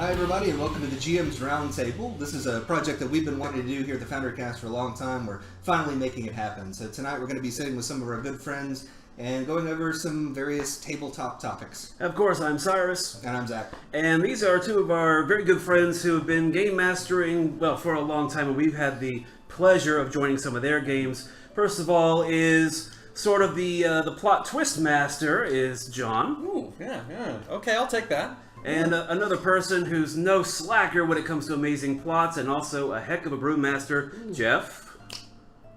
Hi everybody and welcome to the GM's Roundtable. This is a project that we've been wanting to do here at the Foundercast for a long time. We're finally making it happen. So tonight we're going to be sitting with some of our good friends and going over some various tabletop topics. Of course, I'm Cyrus. And I'm Zach. And these are two of our very good friends who have been game mastering, well, for a long time, and we've had the pleasure of joining some of their games. First of all is sort of the plot twist master is John. Ooh, yeah. Okay, I'll take that. And another person who's no slacker when it comes to amazing plots and also a heck of a brewmaster, Jeff.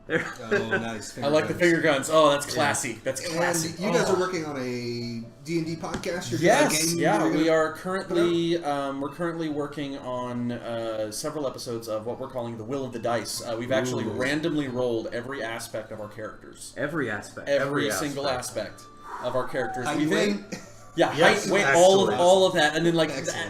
There. Oh, nice. I like the finger guns. Oh, that's classy. Yeah. That's classy. And you guys are working on a D&D podcast? Yes. We are currently we're currently working on several episodes of what we're calling the Will of the Dice. We've actually randomly rolled every aspect of our characters. Every aspect. Every single aspect of our characters. Yeah, yes, height, weight, all of that, and then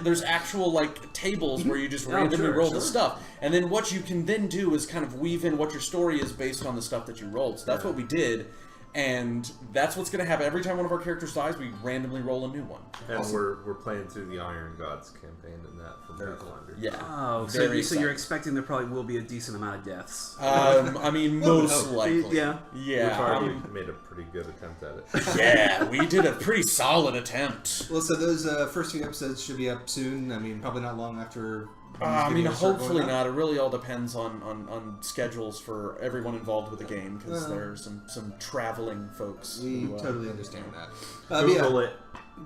there's actual tables where you just randomly roll the stuff, and then what you can then do is kind of weave in what your story is based on the stuff that you rolled. So that's what we did, and that's what's going to happen every time one of our characters dies. We randomly roll a new one. And we're playing through the Iron Gods campaign in that from Pathfinder. Yeah. Oh, so you're expecting there probably will be a decent amount of deaths. I mean, most likely. Yeah. We've already made a pretty good attempt at it. Yeah, we did a pretty solid attempt. Well, so those first few episodes should be up soon. I mean, probably not long after. Hopefully not. It really all depends on schedules for everyone involved with the game, because there's some traveling folks. We totally understand that. Google it.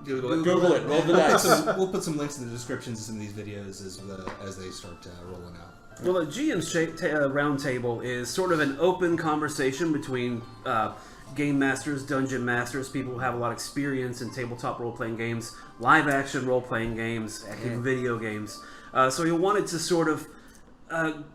Google it. Roll the dice. We'll put some links in the descriptions of some of these videos as they start rolling out. Well, the GM's Roundtable is sort of an open conversation between game masters, dungeon masters, people who have a lot of experience in tabletop role-playing games, live-action role-playing games, video games. So we wanted to sort of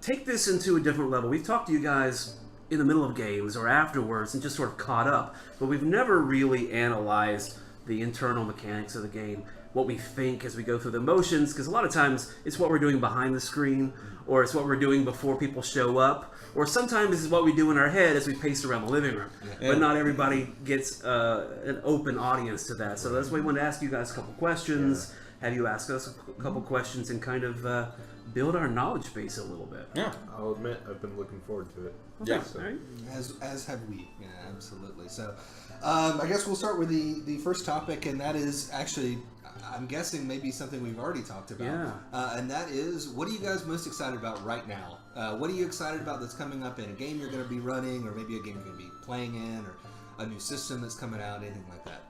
take this into a different level. We've talked to you guys in the middle of games or afterwards and just sort of caught up, but we've never really analyzed the internal mechanics of the game, what we think as we go through the motions, because a lot of times it's what we're doing behind the screen, or it's what we're doing before people show up, or sometimes it's what we do in our head as we pace around the living room. Yeah. But not everybody gets an open audience to that. So that's why we wanted to ask you guys a couple questions, have you ask us a couple questions, and kind of build our knowledge base a little bit. Yeah. I'll admit, I've been looking forward to it. Okay. Yeah. So. Right. As have we. Yeah, absolutely. So I guess we'll start with the first topic, and that is actually, I'm guessing, maybe something we've already talked about. Yeah. And that is, what are you guys most excited about right now? What are you excited about that's coming up in a game you're going to be running, or maybe a game you're going to be playing in, or a new system that's coming out, anything like that?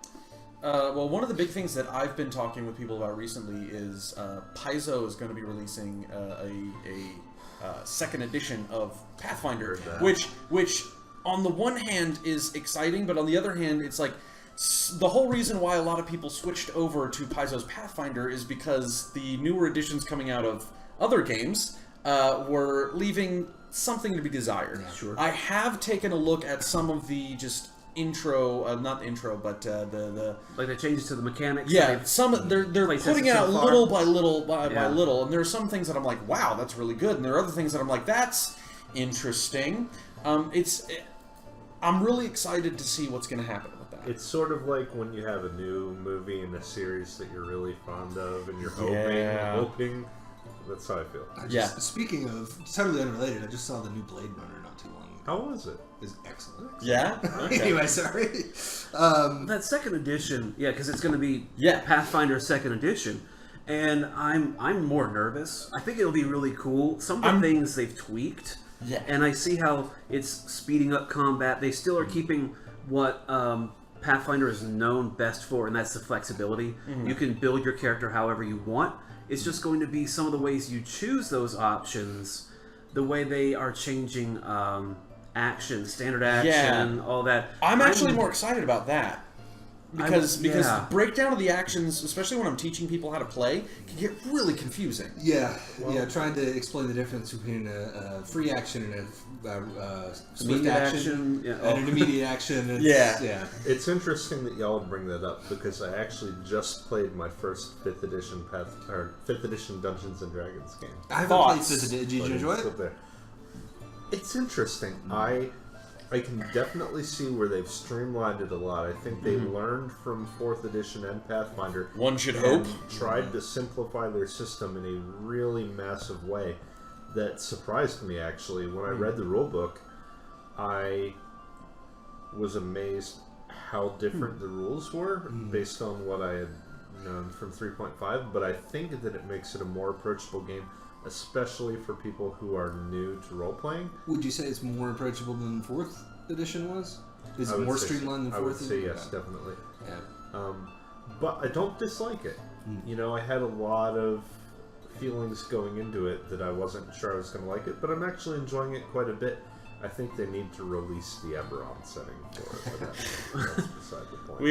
Well, one of the big things that I've been talking with people about recently is Paizo is going to be releasing a second edition of Pathfinder, which on the one hand is exciting, but on the other hand, it's like the whole reason why a lot of people switched over to Paizo's Pathfinder is because the newer editions coming out of other games were leaving something to be desired. Yeah, sure. I have taken a look at some of the just not intro, but the like the changes to the mechanics. Yeah, they're putting it out little by little by little, and there are some things that I'm like, wow, that's really good, and there are other things that I'm like, that's interesting. I'm really excited to see what's going to happen with that. It's sort of like when you have a new movie in a series that you're really fond of, and you're hoping. That's how I feel. Speaking of, totally unrelated, I just saw the new Blade Runner not too long ago. How was it? It's excellent. Yeah? Okay. Anyway, sorry. That second edition, because it's going to be Pathfinder second edition, and I'm more nervous. I think it'll be really cool. Some of the things they've tweaked, and I see how it's speeding up combat. They still are keeping what Pathfinder is known best for, and that's the flexibility. You can build your character however you want. It's just going to be some of the ways you choose those options, the way they are changing action, standard action, all that. I'm actually more excited about that. Because the breakdown of the actions, especially when I'm teaching people how to play, can get really confusing. Trying to explain the difference between a free action and a swift action and an immediate action. It's interesting that y'all bring that up, because I actually just played my first 5th edition Dungeons and Dragons game. I haven't played 5th edition. Did you enjoy it? It's interesting. I can definitely see where they've streamlined it a lot. I think they learned from 4th edition and Pathfinder. One should and hope. Tried to simplify their system in a really massive way that surprised me, actually. When I read the rulebook, I was amazed how different the rules were based on what I had known from 3.5, but I think that it makes it a more approachable game, especially for people who are new to role-playing. Would you say it's more approachable than 4th edition was? Is I it would more say streamlined than 4th I would say edition? yes, definitely. Yeah. But I don't dislike it. You know, I had a lot of feelings going into it that I wasn't sure I was going to like it, but I'm actually enjoying it quite a bit. I think they need to release the Eberron setting for it, but that's beside the point.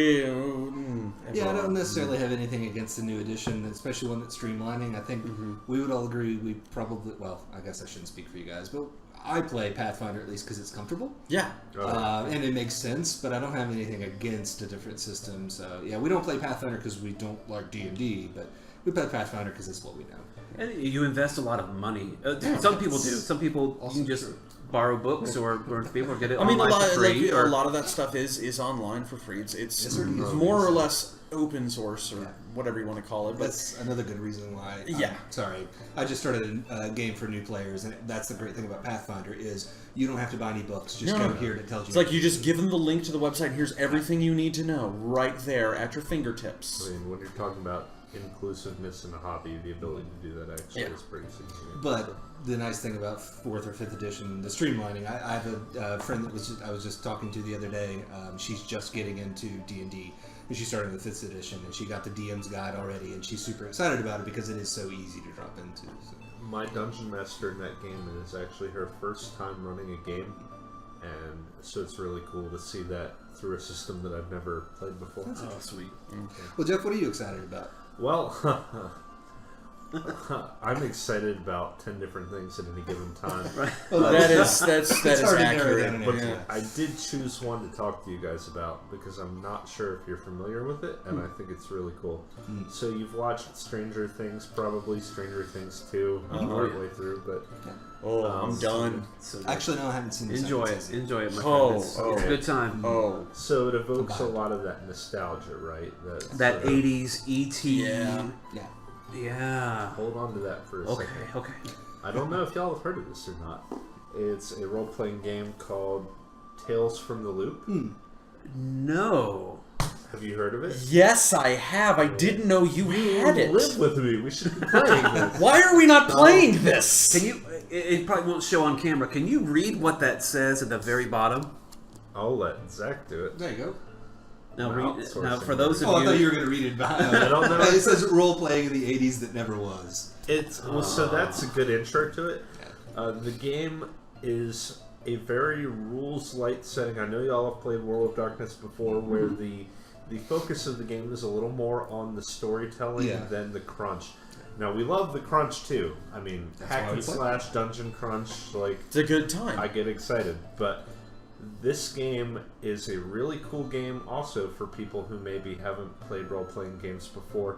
Yeah, I don't necessarily have anything against the new edition, especially one that's streamlining. I think we would all agree we probably, well, I guess I shouldn't speak for you guys, but I play Pathfinder at least because it's comfortable. Yeah. And it makes sense, but I don't have anything against a different system. So, yeah, we don't play Pathfinder because we don't like D&D, but we play Pathfinder because it's what we know. And you invest a lot of money. Some people do. Some people you can just borrow books or people get it online for free. A lot of that stuff is online for free. It's more or less open source or whatever you want to call it. But that's another good reason why. Sorry, I just started a game for new players, and that's the great thing about Pathfinder is you don't have to buy any books. Just go here and it tells you. It's like you just give them the link to the website. Here's everything you need to know right there at your fingertips. I mean, when you're talking about inclusiveness in a hobby, the ability to do that actually is pretty significant. But the nice thing about 4th or 5th edition, the streamlining, I have a friend that I was just talking to the other day. She's just getting into D&D, and she started in the 5th edition, and she got the DM's guide already, and she's super excited about it because it is so easy to drop into. So. My dungeon master in that game is actually her first time running a game, and so it's really cool to see that through a system that I've never played before. Oh, sweet. Okay. Well, Jeff, what are you excited about? Well, I'm excited about 10 different things at any given time. Right. Well, That is hard to narrow accurate. down But Yeah. I did choose one to talk to you guys about because I'm not sure if you're familiar with it, and I think it's really cool. So you've watched Stranger Things, probably Stranger Things 2, partway through, but I'm done. So Actually, no, I haven't seen the enjoy second it. season. Enjoy it, my Oh, friend. It's oh. a good time. Oh, so it evokes a lot of that nostalgia, right? That sort of- 80s E.T. Yeah. Yeah. Yeah. Hold on to that for a Okay, second. okay. I don't know if y'all have heard of this or not. It's a role-playing game called Tales from the Loop. No. Have you heard of it? yes, I have. I didn't know you had it. Live with me. We should be playing this. Why are we not playing this? Can you? It probably won't show on camera. Can you read what that says at the very bottom? I'll let Zach do it. There you go. Now, Outsourcing. now for those of Oh, I thought you you, were going to read it behind. I don't know. It says role playing in the 80s that never was. So that's a good intro to it. The game is a very rules light setting. I know y'all have played World of Darkness before, where the focus of the game is a little more on the storytelling than the crunch. Now we love the crunch too. I mean, hack and slash dungeon crunch, like It's a good time. I get excited, but this game is a really cool game also for people who maybe haven't played role-playing games before,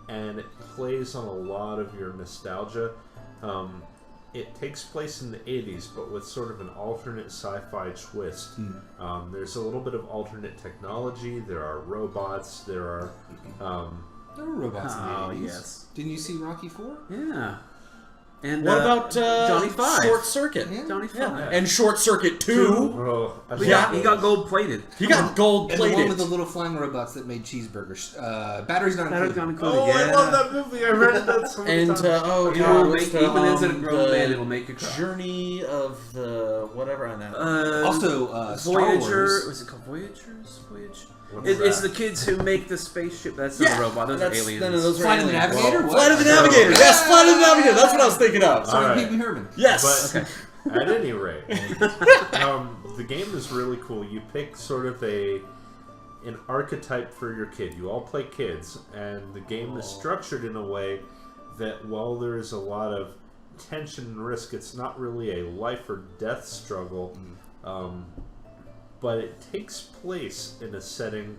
and it plays on a lot of your nostalgia. It takes place in the 80s, but with sort of an alternate sci-fi twist. There's a little bit of alternate technology, there are robots, there are... There were robots in the 80s. yes. Didn't you see Rocky 4? yeah. And What about Johnny Five? Short Circuit? Yeah. Johnny Five? Yeah. And Short Circuit 2. Oh, I He forgot got, he got those. gold plated. He got gold And the one plated. with the little flying robots that made cheeseburgers. Batteries not That included. got included. Oh, yeah. I love that movie. I read that so many And times. oh It god, will what's make, the, even as a grown the man, it will make you cry. Journey of the whatever on that. Also, Star Voyager. Wars. Was it called Voyagers? Voyage. What's It's that? the kids who make the spaceship. That's not a robot. Those are aliens. No, those are Flight of the aliens. Navigator? Well, What? Flight of the Navigator. Yes, Flight of the Navigator. That's what I was thinking of. Sorry, Alright. Pee Wee Herman. Yes. But at any rate, the game is really cool. You pick sort of an archetype for your kid. You all play kids, and the game is structured in a way that while there is a lot of tension and risk, it's not really a life or death struggle, but it takes place in a setting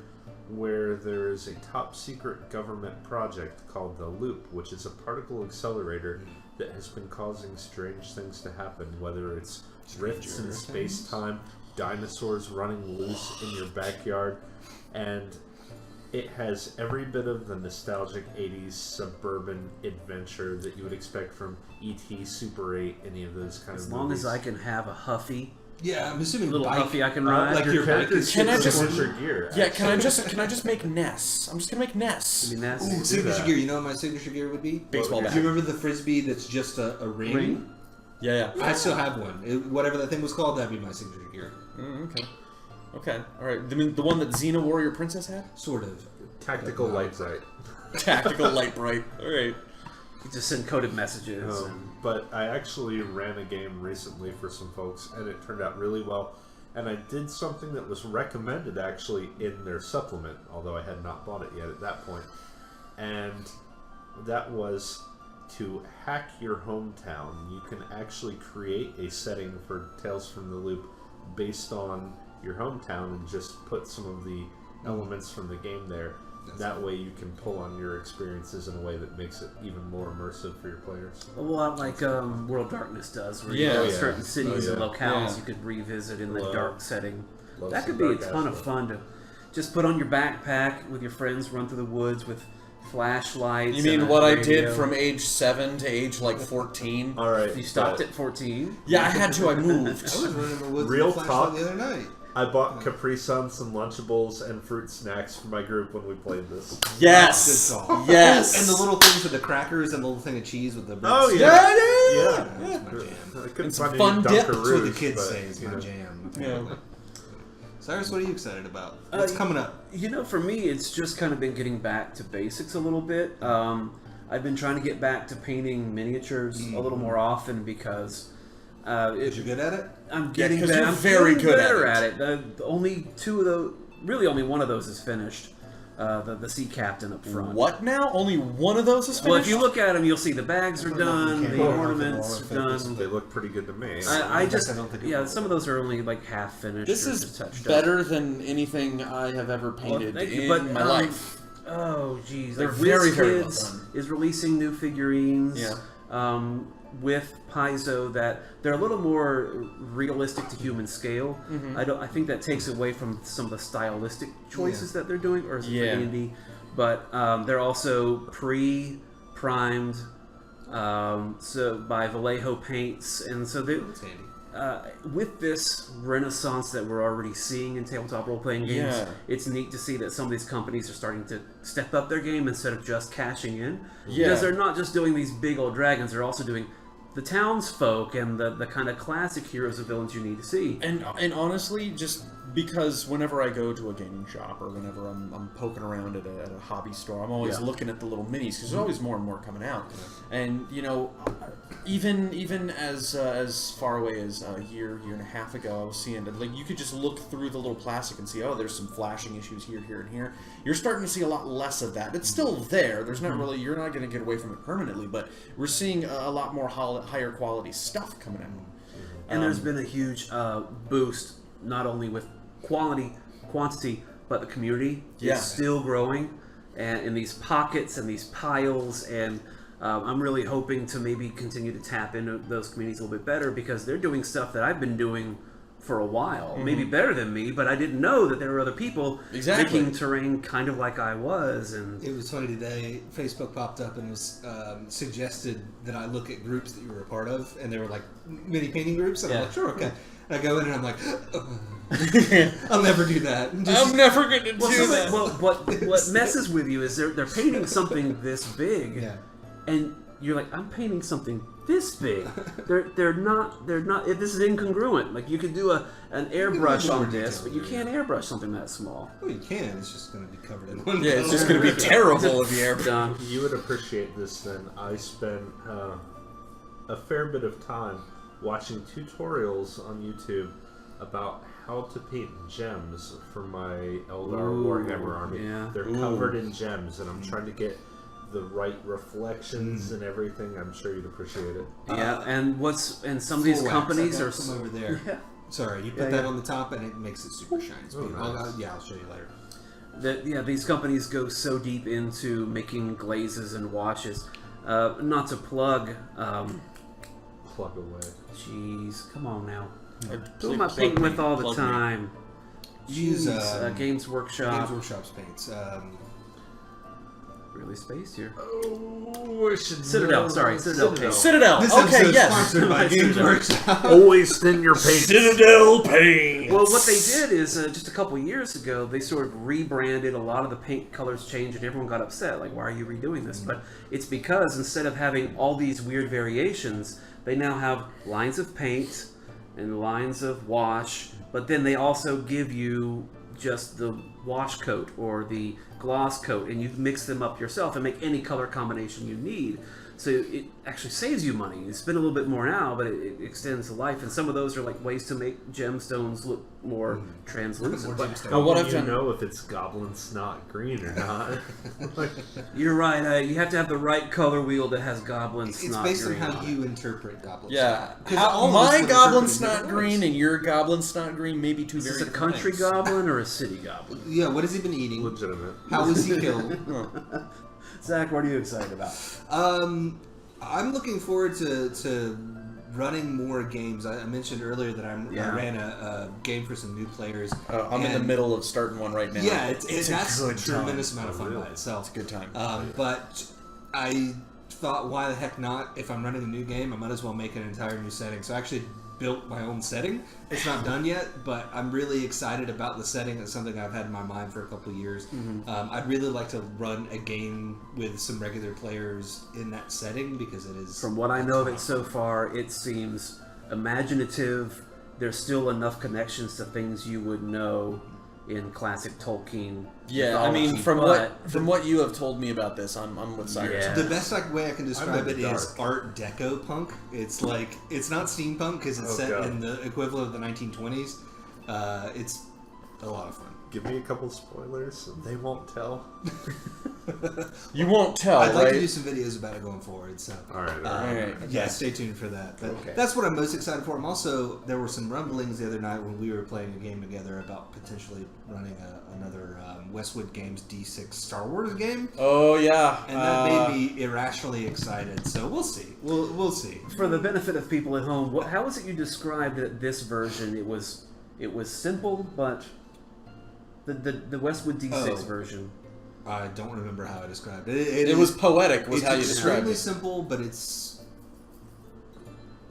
where there is a top secret government project called the Loop, which is a particle accelerator that has been causing strange things to happen, whether it's rifts in space-time, dinosaurs running loose in your backyard, and it has every bit of the nostalgic 80s suburban adventure that you would expect from E.T., Super 8, any of those kind of movies. As long as I can have a Huffy. Yeah, I'm assuming Little bike, Huffy I can ride. like your bike is Can I just- signature gear? Yeah, can I just make Ness? I'm just gonna make Ness. I mean, that's Ooh, signature gear. You know what my signature gear would be? Baseball Do bat. you remember the frisbee that's just a ring? Ring? Yeah. I still have one. Whatever that thing was called, that'd be my signature gear. Okay. Okay. All right. I mean, the one that Xena Warrior Princess had. Sort of. Tactical light sight. Tactical light bright. All right. You just send coded messages. But I actually ran a game recently for some folks, and it turned out really well. And I did something that was recommended actually in their supplement, although I had not bought it yet at that point. And that was to hack your hometown. You can actually create a setting for Tales from the Loop based on your hometown and just put some of the elements from the game there. That way you can pull on your experiences in a way that makes it even more immersive for your players. A lot like World Darkness does, where you have certain cities and locales you could revisit in the dark setting. That could be a ton of fun to just put on your backpack with your friends, run through the woods with flashlights. You mean and what I radio. did from age 7 to age like 14? All right. You stopped at 14? Yeah, I had to. I moved. I was running in the woods Real with a flashlight talk. the other night. I bought Capri Suns and Lunchables and fruit snacks for my group when we played this. Yes. Good call. Yes. And the little things with the crackers and the little thing of cheese with the bread. Oh, stick. yeah. That's my jam. I couldn't And some find fun any dip. That's what the Dunkaroos, kids but, say is you my know. jam. Yeah. Cyrus, what are you excited about? What's coming up? You know, for me, it's just kind of been getting back to basics a little bit. I've been trying to get back to painting miniatures a little more often because You're good at it? I'm getting 'cause better. you're I'm very getting good better at at it. The only two of those, really only one of those is finished. The sea captain up front. What now? Only one of those is finished? Well, if you look at them, you'll see the bags are done, the Well, ornaments are done. They look pretty good to me. I just, I don't think it yeah, will. some of those are only like half finished. This or is just touched up. better than anything I have ever painted thank you, in but, my life. Oh, geez. They're Like, very, very well WizKids done. is releasing new figurines. Yeah. With Paizo, that they're a little more realistic to human scale. I think that takes away from some of the stylistic choices that they're doing, or is it Yeah. for D&D? But they're also pre-primed, so by Vallejo Paints, and so they. That's handy. With this renaissance that we're already seeing in tabletop role-playing games, Yeah. it's neat to see that some of these companies are starting to step up their game instead of just cashing in. Yeah. Because they're not just doing these big old dragons, they're also doing the townsfolk and the kind of classic heroes and villains you need to see. And honestly, just because whenever I go to a gaming shop or whenever I'm poking around at a hobby store, I'm always Yeah. looking at the little minis because there's always more and more coming out. And you know, even as far away as a year and a half ago, I was seeing that like you could just look through the little plastic and see, oh, there's some flashing issues here, and here. You're starting to see a lot less of that. It's still there. There's not really. You're not going to get away from it permanently, but we're seeing a lot more higher quality stuff coming out. And there's been a huge boost, not only with quantity, but the community Yeah. is still growing, and in these pockets and these piles, and I'm really hoping to maybe continue to tap into those communities a little bit better because they're doing stuff that I've been doing for a while, maybe better than me, but I didn't know that there were other people Exactly. making terrain kind of like I was, and It was funny today. Facebook popped up and was suggested that I look at groups that you were a part of, and they were like mini painting groups. And I'm Yeah. like, sure, okay. And I go in and I'm like, I'll never do that. I'm never going to well, do so that. what messes with you is they're painting something this big, Yeah. and you're like, I'm painting something this big. They're not. This is incongruent. Like you could do an airbrush more on this, detail, but you can't airbrush something that small. Well, you can. It's just going to be covered in one. Yeah, it's just color. going to be terrible if you ever. Done. You would appreciate this then. I spent a fair bit of time watching tutorials on YouTube about how to paint gems for my Eldar Ooh, Warhammer army. yeah. They're covered in gems, and I'm trying to get the right reflections and everything. I'm sure you'd appreciate it. Yeah, and some of these Full wax. companies I are got some over there. Yeah. Sorry, you put Yeah, that yeah. on the top and it makes it super shiny. It's beautiful. nice. I'll show you later. These companies go so deep into making glazes and washes. Not to plug. Plug away. Jeez, come on now. Who Please am I plug painting me, with all the plug me. time? Use Games Workshop. Games Workshop's paints. Really spaced here. Oh, I should Citadel, know. sorry, Citadel paint. Citadel. This Okay, episode's yes. sponsored by Games Workshop. Always thin your paint. Citadel paint. Well, what they did is just a couple years ago, they sort of rebranded. A lot of the paint colors changed, and everyone got upset. Like, why are you redoing this? But it's because instead of having all these weird variations, they now have lines of paint and lines of wash. But then they also give you just the wash coat or the gloss coat, and you mix them up yourself and make any color combination you need. So it actually saves you money. You spend a little bit more now, but it extends the life. And some of those are like ways to make gemstones look more translucent. More But gemstones. Well, what How I've do you done- know if it's goblin snot green or not? Like, you're right. You have to have the right color wheel that has goblin It's snot based on green how on you it. interpret goblins. Yeah. 'Cause all of us My would goblin interpret it in snot different green ways. and your goblin snot green may be two Is very this a different country things. goblin or a city goblin? Yeah, what has he been eating? legitimate. How was he killed? Zach, what are you excited about? I'm looking forward to running more games. I mentioned earlier that I ran a game for some new players. I'm in the and- middle of starting one right now. Yeah, it's that's a a good tremendous time. amount of fun really? by itself. It's a good time. But I thought, why the heck not? If I'm running a new game, I might as well make an entire new setting. So I actually built my own setting. It's not done yet, but I'm really excited about the setting. It's something I've had in my mind for a couple of years. I'd really like to run a game with some regular players in that setting because it is. From what I know of it so far, it seems imaginative. There's still enough connections to things you would know in classic Tolkien. Yeah, I mean, mythology, from what you have told me about this, I'm with Cyrus. Yeah. The best way I can describe in it the is dark. Art Deco punk. It's like it's not steampunk because it's Oh, set God. in the equivalent of the 1920s. It's a lot of fun. Give me a couple spoilers. They won't tell. You won't tell, I'd like right? to do some videos about it going forward. So, All right. Alright. yeah, stay tuned for that. But Okay. that's what I'm most excited for. I'm also there were some rumblings the other night when we were playing a game together about potentially running another Westwood Games D6 Star Wars game, Oh yeah, and that made me irrationally excited. So we'll see. We'll see. For the benefit of people at home, how was it you described it, this version? It was simple, but the Westwood D6 Oh. version. I don't remember how I described it. it was poetic, was It's how you described extremely it. simple, but it's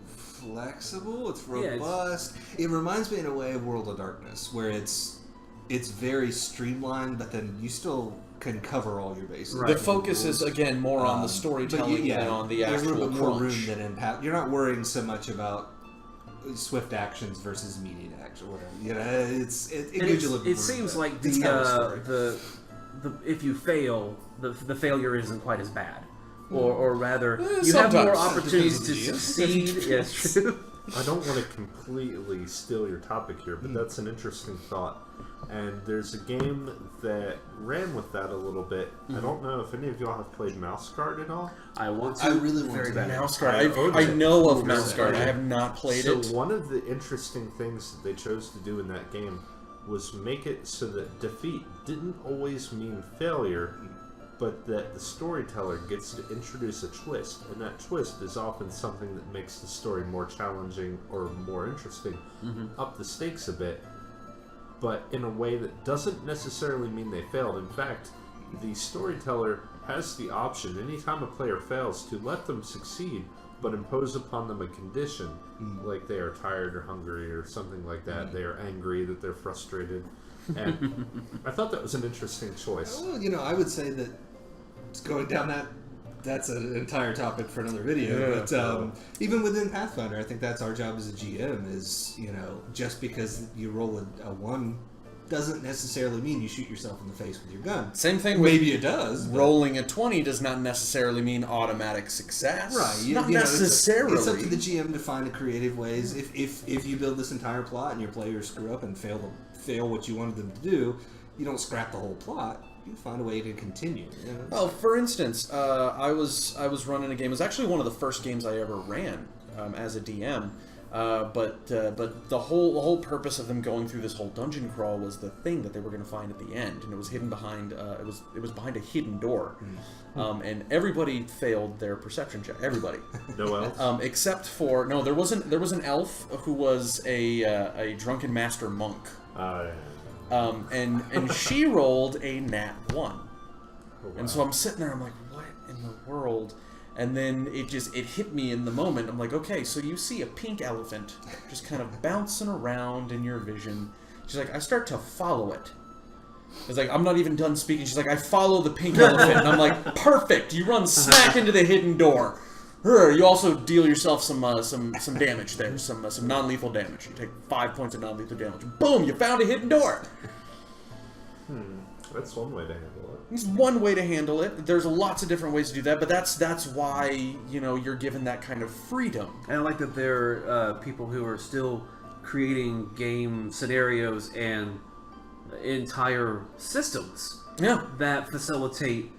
flexible. It's Yeah, robust. It reminds me in a way of World of Darkness, where it's very streamlined, but then you still can cover all your bases. Right. The focus is again more on the But storytelling than on the there's a actual little bit more crunch. room than in Path. You're not worrying so much about swift actions versus immediate action, whatever. You know, it And gives you a little bit it more seems room, like but it's kind of a story. the if you fail, the failure isn't quite as bad, or rather, you have more sometimes. opportunities to Depends on the GM. succeed. Yes, true. I don't want to completely steal your topic here, but that's an interesting thought. And there's a game that ran with that a little bit. I don't know if any of y'all have played Mouse Guard at all. I want to. I really want very to. bad. Mouse Guard. I own I it. know of Cool. Mouse Guard. I Okay. have not played So it. one of the interesting things that they chose to do in that game was make it so that defeat didn't always mean failure, but that the storyteller gets to introduce a twist, and that twist is often something that makes the story more challenging or more interesting, up the stakes a bit, but in a way that doesn't necessarily mean they failed. In fact, the storyteller has the option, anytime a player fails, to let them succeed, but impose upon them a condition, like they are tired or hungry or something like that. They are angry, that they're frustrated. And I thought that was an interesting choice. Well, you know, I would say that going down that's an entire topic for another video. Yeah. But even within Pathfinder, I think that's our job as a GM is, you know, just because you roll a 1 doesn't necessarily mean you shoot yourself in the face with your gun. Same thing with Maybe it does. but- rolling a 20 does not necessarily mean automatic success. Right, Not you know, necessarily. It's up to the GM to find creative ways. If you build this entire plot and your players screw up and fail what you wanted them to do, you don't scrap the whole plot. You find a way to continue. You know? Well, for instance, I was running a game. It was actually one of the first games I ever ran as a DM. But the whole purpose of them going through this whole dungeon crawl was the thing that they were going to find at the end, and it was hidden behind it was behind a hidden door, and everybody failed their perception check. Everybody, No else. except for there was an elf who was a drunken master monk, and she rolled a nat 1, Oh, wow. and so I'm sitting there, I'm like, what in the world? And then it hit me in the moment. I'm like, okay, so you see a pink elephant just kind of bouncing around in your vision. She's like, I start to follow it. It's like, I'm not even done speaking. She's like, I follow the pink elephant. And I'm like, perfect. You run smack into the hidden door. You also deal yourself some damage there, some non-lethal damage. You take 5 points of non-lethal damage. Boom, you found a hidden door. That's one way to handle it. It's one way to handle it. There's lots of different ways to do that, but that's why you're given that kind of freedom. And I like that there are people who are still creating game scenarios and entire systems that facilitate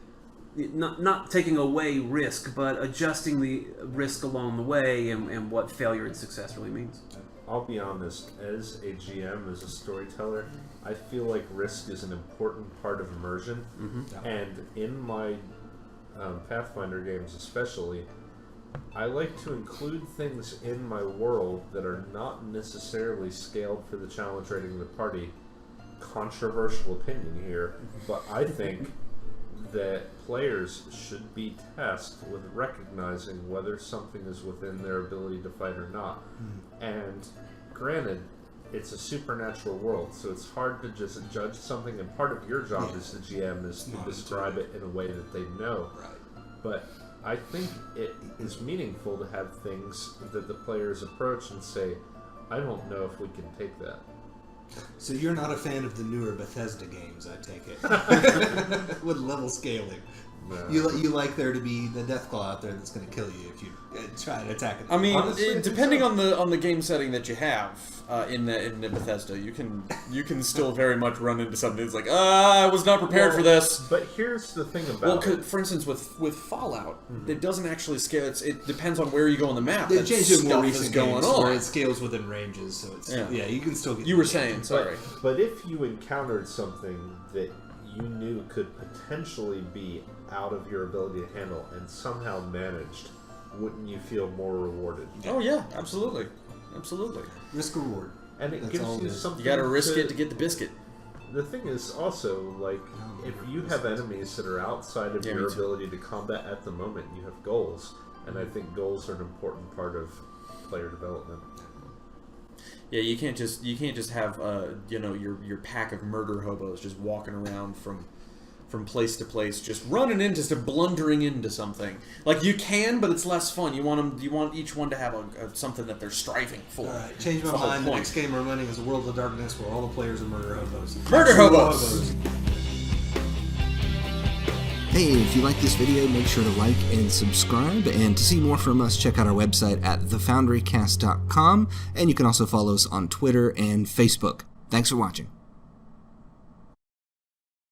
not taking away risk, but adjusting the risk along the way and what failure and success really means. I'll be honest, as a GM, as a storyteller, I feel like risk is an important part of immersion. And in my Pathfinder games especially, I like to include things in my world that are not necessarily scaled for the challenge rating of the party. Controversial opinion here, but I think that players should be tasked with recognizing whether something is within their ability to fight or not. And granted, it's a supernatural world, so it's hard to just judge something, and part of your job as the GM is to describe it in a way that they know. Right. But I think it is meaningful to have things that the players approach and say, I don't know if we can take that. So you're not a fan of the newer Bethesda games, I take it, with level scaling. No. You like there to be the Deathclaw out there that's going to kill you if you try to attack it. I mean, Honestly, depending on the game setting that you have in the Bethesda, you can still very much run into something that's like, I was not prepared for this. But here's the thing about it. For instance, with Fallout, it doesn't actually scale. It depends on where you go on the map. They That changed it more stuff recent is going games on. where it scales within ranges, so it's you can still get. You were saying, sorry. But if you encountered something that you knew could potentially be out of your ability to handle and somehow managed, wouldn't you feel more rewarded? Oh yeah, absolutely. risk reward. And it That's gives all it you is. something. You got to risk it to get the biscuit. The thing is also, like, if you have enemies that are outside of Yeah, your me too. ability to combat at the moment, you have goals, and I think goals are an important part of player development. Yeah, you can't just have your pack of murder hobos just walking around from place to place, just blundering into something. Like, you can, but it's less fun. You want each one to have something that they're striving for. All right, change my The whole mind. The point. next game we're running is a World of Darkness, where all the players are murder hobos. Murder hobos! Hey, if you like this video, make sure to like and subscribe. And to see more from us, check out our website at thefoundrycast.com. And you can also follow us on Twitter and Facebook. Thanks for watching.